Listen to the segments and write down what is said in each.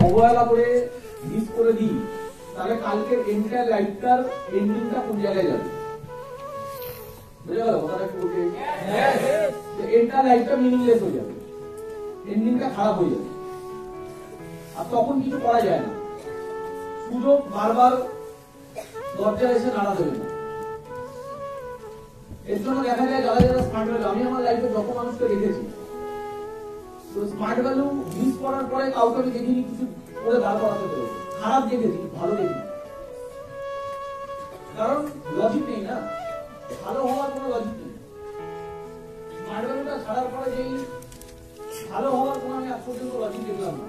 অবহেলা করে মিস করে দিই, তাহলে কালকের এন্টায়ার লাইফটার এন্ডিংটা কোন জায়গায় যাবে? বুঝে গেল কথাটা? কি বলতে এন্টায়ার লাইফটা মিনিংলেস হয়ে যাবে, এন্ডিংটা খারাপ হয়ে যাবে, আর তখন কিছু করা যায় না। সুযোগ বারবার দরজা এসে নাড়া দেবে না। এর জন্য দেখা যায় যারা যারা স্মার্ট ভ্যালু, আমি আমার লাইফে যত মানুষকে দেখেছি, তো স্মার্ট ভ্যালু মিস করার পরে কাউকে আমি দেখিনি কিছু করে দাঁড় করাতে পেরেছি। খারাপ দেখেছি, ভালো দেখিনি, কারণ লজিক নেই না, ভালো হওয়ার কোনো লজিক নেই। স্মার্ট ভ্যালুটা ছাড়ার পরে যেই ভালো হওয়ার কোনো আমি আজ পর্যন্ত লজিক দেখলাম না।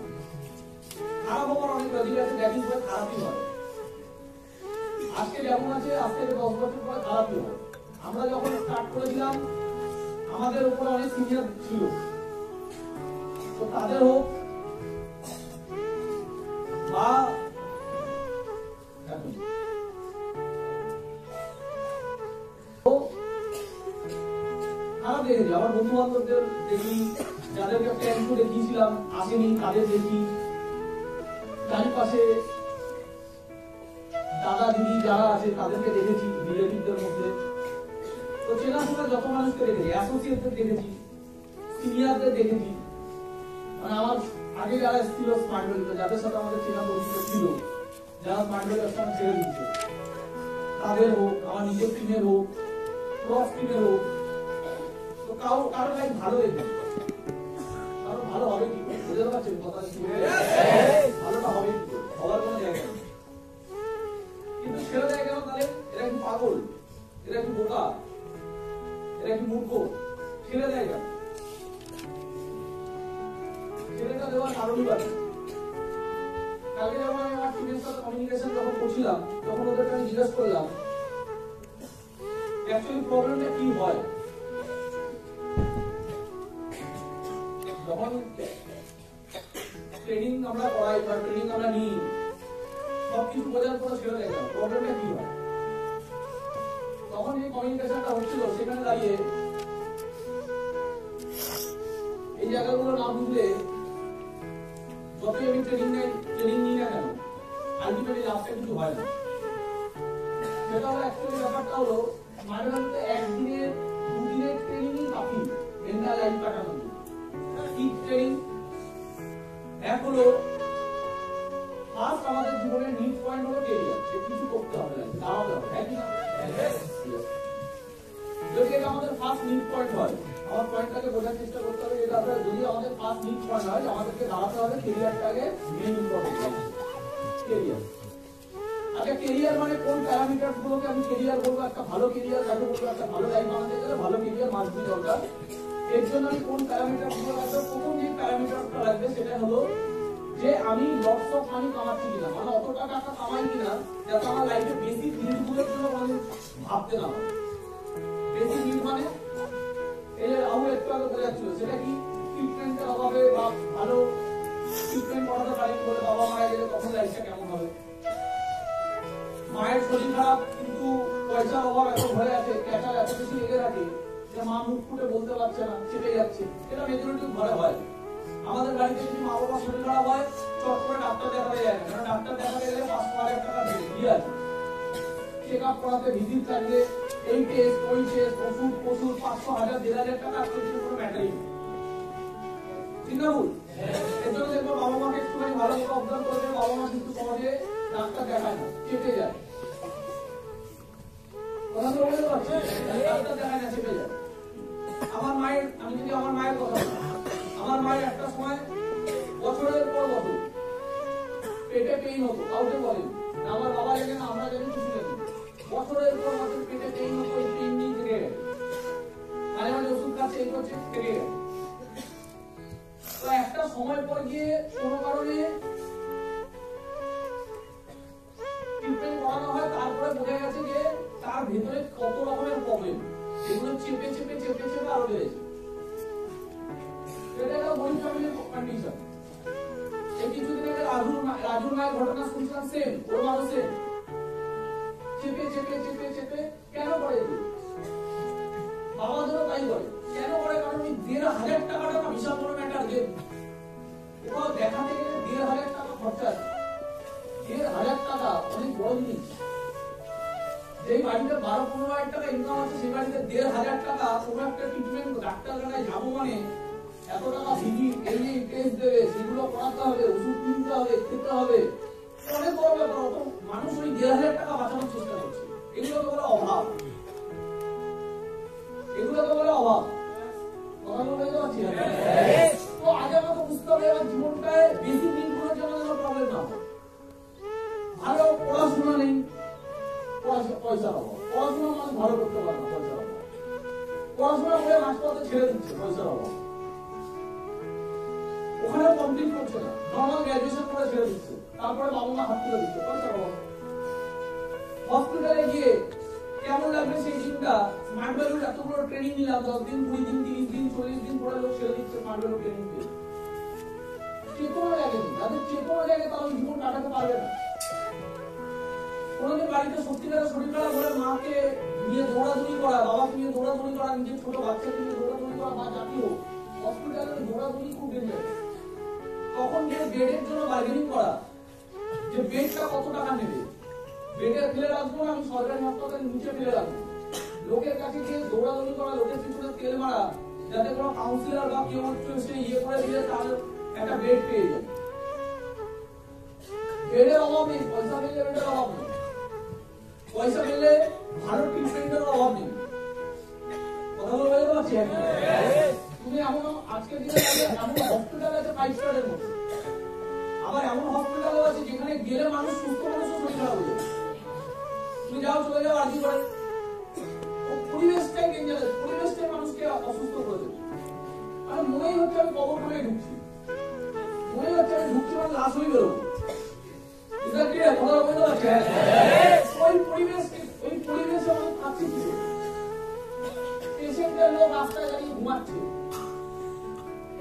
খারাপ হওয়ার অনেক লজিক আছে, দ্যাট ইজ খারাপই হয়। আজকে যেমন আছে, আজ থেকে 10 বছর পরে খারাপই হয়। আমরা যখন স্টার্ট করেছিলাম আমাদের উপরে অনেক সিনিয়র ছিল, তো তাদের হোক বা খারাপ দেখেছি। আমার বন্ধু বান্ধবদের দেখি, যাদেরকে প্ল্যান করে দিয়েছিলাম আসেনি, তাদের দেখি। চারিপাশে দাদা দিদি যারা আছে তাদেরকে দেখেছি, রিলেটিভদের মধ্যে। তো চেনাশোনা যত মানুষকে দেখেছি, অ্যাসোসিয়েটদের দেখেছি, সিনিয়রদের দেখেছি, মানে আমার আগে যারা ছিল স্মার্ট ভ্যালুতে, যাদের সাথে আমাদের চেনা পরিচিত ছিল, যারা স্মার্ট ভ্যালু একসঙ্গে ছেড়ে দিচ্ছে, তাদের হোক, আমার নিজের টিমের হোক, ক্রস টিমের হোক, তো কারো লাইফ ভালো দেখবে, কারো ভালো হবে কি? বুঝতে পারছেন কথা? ভালোটা হবে কি? হওয়ার কোনো জায়গা নেই, কিন্তু ছেড়ে দেয় কেন? তাহলে এরা কি পাগল, এরা কি বোকা, এরা কি মূর্খ? ছেড়ে দেয় কেন? ছেড়েটা দেওয়ার কারণই বাকি। কালকে যখন আমি আমার টিমের সাথে কমিউনিকেশন যখন করছিলাম, তখন ওদেরকে আমি জিজ্ঞেস করলাম অ্যাকচুয়ালি প্রবলেমটা কি হয়। যখন ট্রেনিং আমরা করাই বা ট্রেনিং আমরা নিই, সবকিছু বোঝার পর ছেড়ে দেয় কেন? প্রবলেমটা কি হয়? তখন যে কমিউনিকেশনটা হচ্ছিল, সেখানে দাঁড়িয়ে এই জায়গাগুলো না বুঝলে যতই আমি ট্রেনিং নিই না কেন, আলটিমেটলি লাস্টে কিছু হয় না। সেটা হলো অ্যাকচুয়ালি ব্যাপারটা হলো মানে হচ্ছে একদিনের দুদিনের ট্রেনিংই কাফি এন্টার লাইফ কাটানোর জন্য। ঠিক ট্রেনিং এক হলো ফার্স্ট আমাদের জীবনের নিড পয়েন্ট হলো কেরিয়ার, যে কিছু করতে হবে, দাঁড়াতে হবে, হ্যাঁ কি না? যদি এটা আমাদের ফার্স্ট নিড পয়েন্ট হয়, আমার পয়েন্টটাকে বোঝার চেষ্টা করতে হবে, যেটা যদি আমাদের ফার্স্ট নিড পয়েন্ট হয়, আমাদেরকে দাঁড়াতে হবে, কেরিয়ারটাকে মেইন ইম্পর্টেন্ট কেরিয়ার। আচ্ছা, কেরিয়ার মানে কোন প্যারামিটার গুলোকে আমি কেরিয়ার বলবো? একটা ভালো কেরিয়ার কাকে বলবো? একটা ভালো লাইফ বানাতে গেলে ভালো কেরিয়ার মাস্ট দরকার। এর জন্য আমি কোন প্যারামিটার গুলো লাগবে? প্রথম যে প্যারামিটারটা লাগবে সেটা হলো যে আমি লটস অফ মানি কামাচ্ছি কিনা, মানে অত টাকা কামাই কিনা যাতে আমার লাইফে বেসিক নিডগুলোর জন্য মানে ভাবতে না হয়। বেসিক নিড মানে এই যে রাহুল একটু আগে বোঝাচ্ছিল, সেটা কি? ট্রিটমেন্টের অভাবে বা ভালো ট্রিটমেন্ট করাতে পারি বলে বাবা মারা গেলে তখন লাইফটা কেমন হবে? মায়ের শরীর খারাপ কিন্তু পয়সার অভাব এত ভরে আছে, ক্যাচার এত বেশি লেগে থাকে যে মা মুখ ফুটে বলতে পারছে না, চেপে যাচ্ছে। এটা মেজরিটি ঘরে হয়। আমাদের বাড়িতে যদি মা বাবার শরীর খারাপ হয়, চট করে ডাক্তার দেখাতে যায় না, কারণ ডাক্তার দেখাতে গেলে 5,000 টাকা দিয়ে আছে। চেক আপ করাতে ভিজিট থাকলে এই টেস্ট ওই টেস্ট, ওষুধ 500,000 1,000 টাকা কিছু কোনো ম্যাটারই নেই। ঠিক না ভুল? এর জন্য দেখবো বাবা মাকে একটুখানি ভালো করে অবজার্ভ করবে, বাবা মা কিন্তু সমাজে ডাক্তার দেখায় না, চেপে যায়। কথা তো বলতে পারছি, ডাক্তার দেখায় না, চেপে যায়। আমার মায়ের, আমি যদি আমার মায়ের কথা বলি, আমার মায়ের একটা সময় বছরের পর বছর পেটে পেইন হতো, কাউকে বলেন আমার বাবা জানে না, আমরা জানি, কিছু জানি। বছরের পর বছর পেটে পেইন হতো, এই পেইন নিয়ে থেকে গেছে, মাঝে মাঝে ওষুধ খাচ্ছে, এই করছে, থেকে গেছে। তো একটা সময় পর গিয়ে কোনো কারণে ট্রিটমেন্ট করানো হয়, তারপরে বোঝা গেছে যে তার ভেতরে কত রকমের প্রবলেম, এগুলো চেপে চেপে চেপে চেপে আরো বেড়েছে। এটা একটা গরিব ফ্যামিলির কন্ডিশন। এই কিছুদিন আগে রাজুর মায়ের ঘটনা শুনছিলাম, সেম, ওর মারও সেম, চেপে চেপে চেপে চেপে। কেন করে? বাবাদেরও তাই করে। কেন করে? কারণ ওই 1,500 টাকাটা বিশাল বড় ম্যাটার। যে কোথাও দেখাতে গেলে 1,500 টাকা খরচা খরচা আছে। ১,৫০০ টাকা অনেক বড় জিনিস। যেই বাড়িতে ১২-১৫,০০০ টাকা ইনকাম আছে সেই বাড়িতে ১,৫০০ টাকা কোনো একটা ট্রিটমেন্ট ডাক্তারখানায় যাবো মানে এত টাকা ভিজিট এই টেস্ট দেবে, সেগুলো করাতে হবে, ওষুধ কিনতে হবে, খেতে হবে, অনেক বড় ব্যাপার। অত মানুষ ওই ১,৫০০ টাকা বাঁচানোর চেষ্টা করছে। এগুলোকে বলে অভাব, এগুলোকে বলে অভাব। কথাগুলো বুঝতে পারছি? তো আগে আমাকে বুঝতে হবে এবার জীবনটায় বেশি দিনগুলোর জন্য যেন প্রবলেম না হয়। ভালো পড়াশোনা নেই, পয়সার অভাব। পড়াশোনা মানুষ ভালো করতে পারে না, পয়সার অভাব। পড়াশোনা করে মাঝপথে ছেড়ে দিচ্ছে, পয়সার অভাব। ওখানে কমপ্লিট করছে না, নর্মাল গ্রাজুয়েশন করে ছেড়ে দিচ্ছে, তারপরে বাবা মা হাত তুলে দিচ্ছে, পয়সার অভাব। হসপিটালে গিয়ে কেমন লাগবে সেই দিনটা? স্মার্ট ভ্যালুর এতগুলো ট্রেনিং নিলাম, 10 দিন, 20 দিন, 30 দিন, 40 দিন পরে লোক ছেড়ে দিচ্ছে স্মার্ট ভ্যালু ট্রেনিং দিয়ে। চেতনা লাগেনি, যাদের চেতনা জাগে তারা জীবন কাটাতে পারবে না। কোনদিন বাড়িতে সত্যিকারের শরীর খারাপ হলে মাকে নিয়ে দৌড়াদৌড়ি করা, বাবাকে নিয়ে দৌড়াদৌড়ি করা, নিজের ছোট বাচ্চাকে নিয়ে দৌড়াদৌড়ি করা বা জাতীয় হসপিটালে দৌড়াদৌড়ি খুব ডেঞ্জারাস। তখন গিয়ে বেডের জন্য বার্গেনিং করা, যে বেডটা কত টাকা নেবে, বেডে ফেলে রাখবো না, আমি সরকারি হাসপাতালের নিচে ফেলে রাখবো। লোকের কাছে গিয়ে দৌড়াদৌড়ি করা, লোকের পিছনে তেল মারা, যাতে কোনো কাউন্সিলর বা কেউ এসে ইয়ে করে দিলে তাহলে একটা বেড পেয়ে যায়। বেডের অভাব নেই, পয়সা পেলে বেডের অভাব নেই, পয়সা পেলে ভালো ট্রিটমেন্টের অভাব নেই। কথা বলতে পারছি? তুমি এমন আজকের দিনে এমন হসপিটাল আছে 5 স্টারের মতো, আবার এমন হসপিটালও আছে যেখানে গেলে মানুষ সুস্থ মানুষও শরীর খারাপ হয়ে যাবে। তুমি যাও, চলে যাও আর্জি করে, পরিবেশটাই ডেঞ্জারাস, পরিবেশটাই মানুষকে অসুস্থ করে দেবে। আর মনেই হচ্ছে আমি কবরখানায় ঢুকছি, মনে হচ্ছে আমি ঢুকছি মানে লাশ হয়ে বেরোবো। এটা কি কথা বলতে পারছে? ওই পরিবেশে আমি থাকছি কি? পেশেন্টের লোক রাস্তায় দাঁড়িয়ে ঘুমাচ্ছে।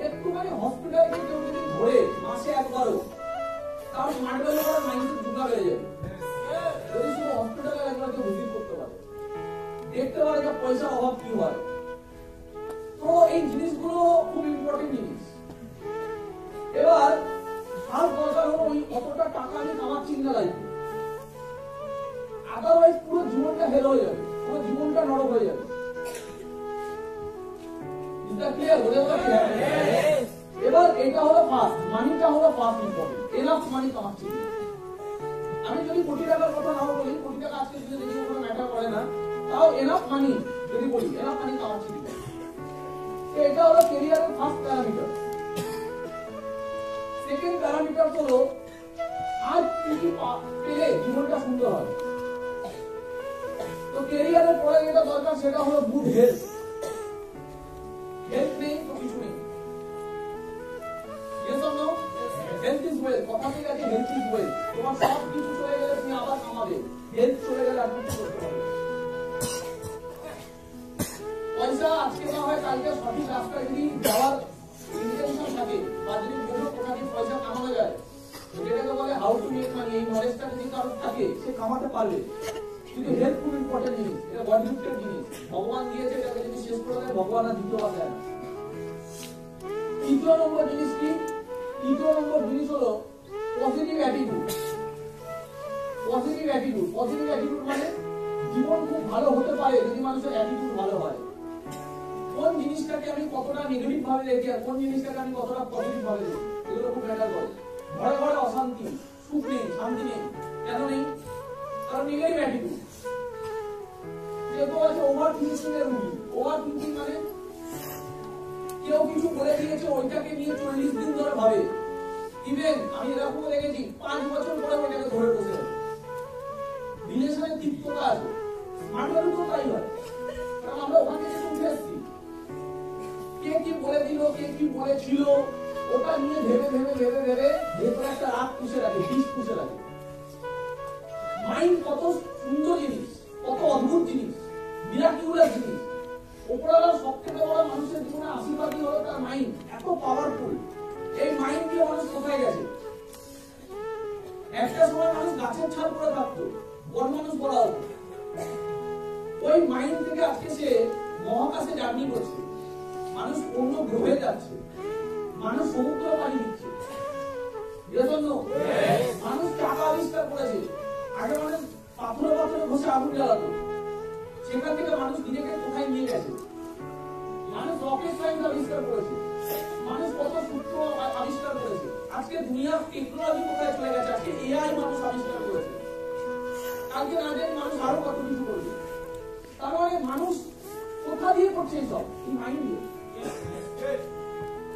একটুখানি হসপিটালে গিয়ে কেউ যদি ধরে মাসে একবারও, তার স্মার্ট ভ্যালু করার মাইন্ডসেট দুটা বেড়ে যাবে। যদি শুধু হসপিটালে একবার কেউ ভিজিট করতে পারে, দেখতে পারে যে পয়সার অভাব কি হয়। তো এই জিনিসগুলো খুব ইম্পর্টেন্ট জিনিস। এবার আর দরকার হলো ওই কতটা টাকা আমি কামাচ্ছি না লাইফে, আদারওয়াইজ পুরো জীবনটা হেল হয়ে যাবে, পুরো জীবনটা নরক হয়ে যাবে। এবার এটা হলো ফার্স্ট, মানিটা হলো ফার্স্ট ইম্পর্টেন্ট। এনাফ মানি কামাচ্ছি। আমি যদি কোটি টাকার কথা নাও বলি, কোটি টাকা আজকে যদি দেখি কোনো ম্যাটার করে না, তাও এনাফ মানি যদি বলি, এনাফ মানি কামাচ্ছি। এটা হলো ক্যারিয়ারের ফার্স্ট প্যারামিটার। সেকেন্ড প্যারামিটার হলো আজ কি পেলে জীবনটা সুন্দর হয়। তো ক্যারিয়ারের পরে যেটা দরকার সেটা হলো গুড হেলথ। হেলথ নেই তো কিছু নেই। হেলথ ইজ ওয়েলথ, কথা ঠিক আছে, হেলথ ইজ ওয়েলথ। তোমার সব কিছু চলে গেলে তুমি আবার কামাবে, হেলথ চলে গেলে আর কিছু করতে পারবে। পয়সা আজকে না হয় কালকে সঠিক রাস্তায় যদি যাওয়ার ইন্টেনশন থাকে বা যদি কোনো কোথায় পয়সা কামানো যায়, যেটাকে বলে হাউ টু মেক মানি, এই নলেজটা যদি কারোর থাকে সে কামাতে পারবে। কিন্তু হেলথ খুব ইম্পর্টেন্ট জিনিস, এটা বডি গিফটেড জিনিস, ভগবান দিয়েছে, এটাকে যদি শেষ করে দেয় ভগবান আর দ্বিতীয়বার দেয় না। তৃতীয় নম্বর জিনিস কি? তৃতীয় নম্বর জিনিস হলো positive attitude. Positive attitude, positive attitude মানে জীবন খুব ভালো হতে পারে যদি মানুষের অ্যাটিটিউড ভালো হয়। কোন জিনিসটাকে আমি কতটা নেগেটিভ ভাবে দেখি আর কোন জিনিসটাকে আমি কতটা পজিটিভ ভাবে দেখি, এগুলো খুব ম্যাটার করে। ঘরে ঘরে অশান্তি, সুখ নেই, শান্তি নেই, কেন নেই? কারণ নেগেটিভ অ্যাটিটিউড। যেহেতু আছে ওভার থিঙ্কিং এর রুগী। ওভার থিঙ্কিং মানে কেউ কিছু বলে দিয়েছে ওইটাকে নিয়ে 40 দিন ধরে ভাবে। ইভেন আমি এরকম দেখেছি 5 বছর পরে ওইটাকে ধরে বসে আছে। রিলেশনের তিক্ততা আছে, স্মার্ট ভ্যালু তো তাই হয়, কারণ আমরা ওখান থেকে উঠে এসেছি। কে কি বলে দিল, কে কি বলেছিল, ওটা নিয়ে ভেবে ভেবে ভেবে ভেবে ভেতরে একটা রাগ পুষে রাখে, বিষ পুষে রাখে। মাইন্ড কত সুন্দর জিনিস, কত অদ্ভুত জিনিস, মিরাকিউলাস জিনিস। ওপরওয়ালার সবথেকে বড় মানুষের জীবনে আশীর্বাদই হলো তার মাইন্ড, এত পাওয়ারফুল। এই মাইন্ড দিয়ে মানুষ কোথায় গেছে? একটা সময় মানুষ গাছের ছাল পরে থাকতো, বড় মানুষ বলা হতো। ওই মাইন্ড থেকে আজকে সে মহাকাশে জার্নি করছে, মানুষ অন্য গ্রহে যাচ্ছে, মানুষ সমুদ্র পাড়ি দিচ্ছে। আগুন জ্বালাতো, সেখান থেকে মানুষ নিজেকে কোথায় নিয়ে গেছে। মানুষ রকেট সায়েন্স আবিষ্কার করেছে, মানুষ কত সূত্র আবিষ্কার করেছে। আজকে দুনিয়ার টেকনোলজি কোথায় চলে গেছে, আজকে এআই মানুষ আবিষ্কার করেছে, কালকে না জানি মানুষ আরো কত কিছু করবে। তার মানে মানুষ কোথা দিয়ে করছে সব, এই মাইন্ড দিয়ে।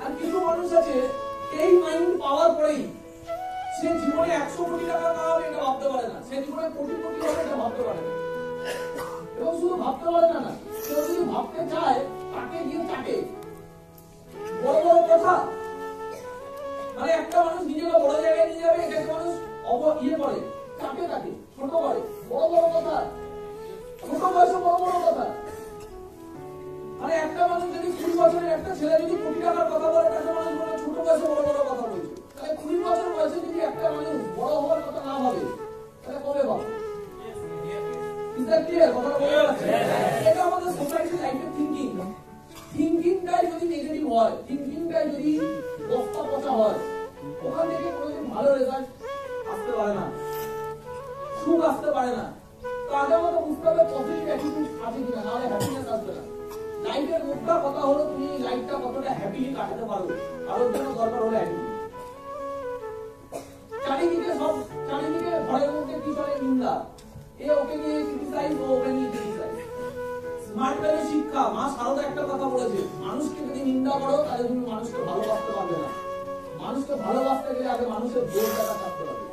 আর কিছু মানুষ আছে এই মাইন্ড পাওয়ার পরেই সে জীবনে 100 কোটি টাকা কামাবে এটা ভাবতে পারে না, সে জীবনে কোটি কোটি হবে এটা ভাবতে পারে না। এবং শুধু ভাবতে পারে না, কেউ যদি ভাবতে চায় তাকে গিয়ে চাটে। বড় বড় কথা, মানে একটা মানুষ নিজেকে বড় জায়গায় নিয়ে যাবে, এটাকে মানুষ ইয়ে করে, চাটে তাকে, ছোট করে। বড় বড় কথা, ছোট বয়সে বড় বড় কথা। মানে একটা মানুষ যদি 20 বছরের একটা ছেলে যদি কোটি টাকার কথা বলে, তাকে মানুষ বলে ছোট বয়সে বড় বড় কথা বলছে। তাহলে 20 বছর বয়সে যদি একটা মানুষ বড় হওয়ার কথা না ভাবে, তাহলে কবে ভাবে? এটা আমাদের সোসাইটির লাইফের থিঙ্কিং। থিঙ্কিংটাই যদি নেগেটিভ হয়, থিঙ্কিংটাই যদি বস্তা পচা হয়, ওখান থেকে কোনোদিন ভালো রেজাল্ট আসতে পারে না, সুখ আসতে পারে না। তো আগে আমাদের বুঝতে হবে পজিটিভ অ্যাটিটিউড আছে কিনা, নাহলে হ্যাপিনেস আসবে না। লাইফের মুখ্য কথা হলো তুমি লাইফটা কতটা হ্যাপিলি কাটাতে পারো, কারোর জন্য দরকার হলো অ্যাটিটিউড। চারিদিকে ঘরের মধ্যে কি চলে? নিন্দা। এ ওকে নিয়ে ক্রিটিসাইজ, ও ওকে নিয়ে ক্রিটিসাইজ। স্মার্ট ভ্যালু শিক্ষা, মা সারদা একটা কথা বলেছে, মানুষকে যদি নিন্দা করো তাহলে তুমি মানুষকে ভালোবাসতে পারবে না। মানুষকে ভালোবাসতে গেলে আগে মানুষের যোগ্যতা থাকতে হবে।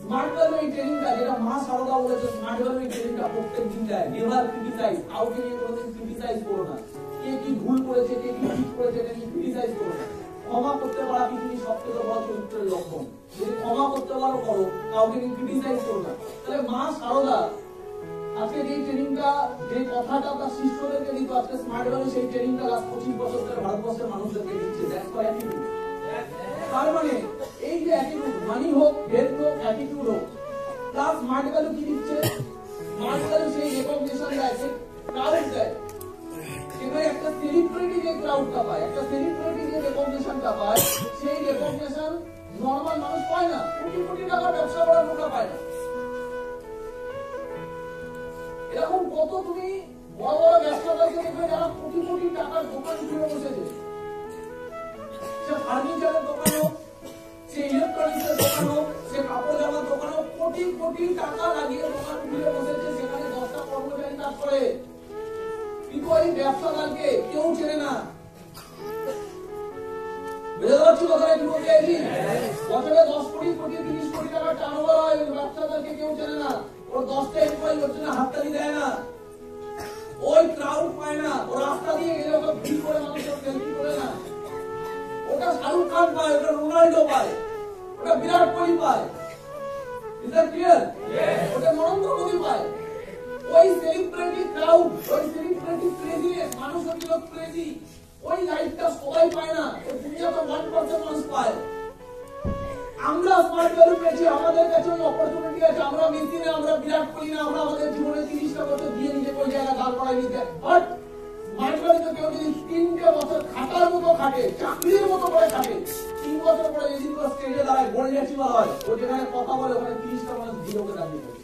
স্মার্ট ভ্যালু এই ট্রেনিংটা, যেটা মা সারদা বলেছে, স্মার্ট ভ্যালু এই ট্রেনিংটা প্রত্যেক দিন দেয়। নেভার ক্রিটিসাইজ, কাউকে নিয়ে কোনোদিন ক্রিটিসাইজ করো না। কে কি ভুল করেছে, কে কি ঠিক করেছে, এটা নিয়ে ক্রিটিসাইজ করো না। ক্ষমা করতে পারা পৃথিবীর সবথেকে বড় চরিত্রের লক্ষণ। যদি ক্ষমা করতে পারো করো, কাউকে নিয়ে ক্রিটিসাইজ করো না। তাহলে মা সারদা আজকে যে ট্রেনিংটা, যে কথাটা তার শিষ্যদেরকে দিত, আজকে স্মার্ট ভ্যালু সেই ট্রেনিংটা লাস্ট 25 বছর ধরে ভারতবর্ষের মানুষদেরকে দিচ্ছে। That's for attitude. তার মানে এই যে অ্যাটিটিউড, মানি হোক, হেলথ হোক, অ্যাটিটিউড হোক, প্লাস স্মার্ট ভ্যালু কি দিচ্ছে? স্মার্ট ভ্যালু সেই রেকগনিশন দেয়, সেই ক্রাউড দেয়। এবারে একটা সেলিব্রিটি যে ক্রাউডটা পায়, একটা সেলিব্রিটি যে রেকগনিশনটা পায়, সেই রেকগনিশন নরমাল মানুষ পায় না। কোটি কোটি টাকা ব্যবসা করার লোকরা পায় না। এরকম কত তুমি বড় বড় ব্যবসাদারকে দেখবে যারা কোটি কোটি টাকার দোকান খুলে বসেছে। সে ফার্নিচারের দোকান হোক, সে ইলেকট্রনিক্সের দোকান হোক, সে কাপড় জামার দোকান হোক, কোটি কোটি টাকা লাগিয়ে দোকান খুলে বসেছে, সেখানে 10টা কর্মচারী কাজ করে। কিন্তু ওই ব্যবসাদারকে কেউ চেনে না। বুঝতে পারছি কথাটা কি বলতে চাইছি? বছরে 10 কোটি, 30 কোটি টাকার টার্নওভার হয়, ওই ব্যবসাদারকে কেউ চেনে না। ওর 10টা এমপ্লয়ি ওর জন্য হাততালি দেয় না, ওই ক্রাউড পায় না, ও রাস্তা দিয়ে গেলে ওকে ভিড় করে মানুষের সেলফি করে না। ওটা শাহরুখ খান পায়, ওটা রোনাল্ডো পায়, ওটা বিরাট কোহলি পায়। Is that clear? ওটা নরেন্দ্র মোদী পায়। ওই সেলিব্রিটি ক্রাউড, ওই সেলিব্রিটি ক্রেজিনেস, মানুষ হচ্ছিল ক্রেজি, ওই লাইফটা সবাই পায় না। ওই দুনিয়াতে 1% মানুষ পায়। আমরা স্মার্ট ভ্যালু পেয়েছি, আমাদের কাছে ওই অপরচুনিটি আছে। আমরা মেসি না, আমরা বিরাট কোহলি না, আমরা আমাদের জীবনে 30টা বছর দিয়ে নিজেকে ওই জায়গায় দাঁড় করাই নিতে। বাট স্মার্ট ভ্যালুতে কেউ যদি 3টে বছর খাটার মতো খাটে, চাকরির মতো করে খাটে, 3 বছর পরে যদি স্টেজে দাঁড়ায়, গোল্ড অ্যাচিভার হয়, ও যেখানে কথা বলে ওখানে 30টা মানুষ ভিড় করে দাঁড়িয়ে পড়ে।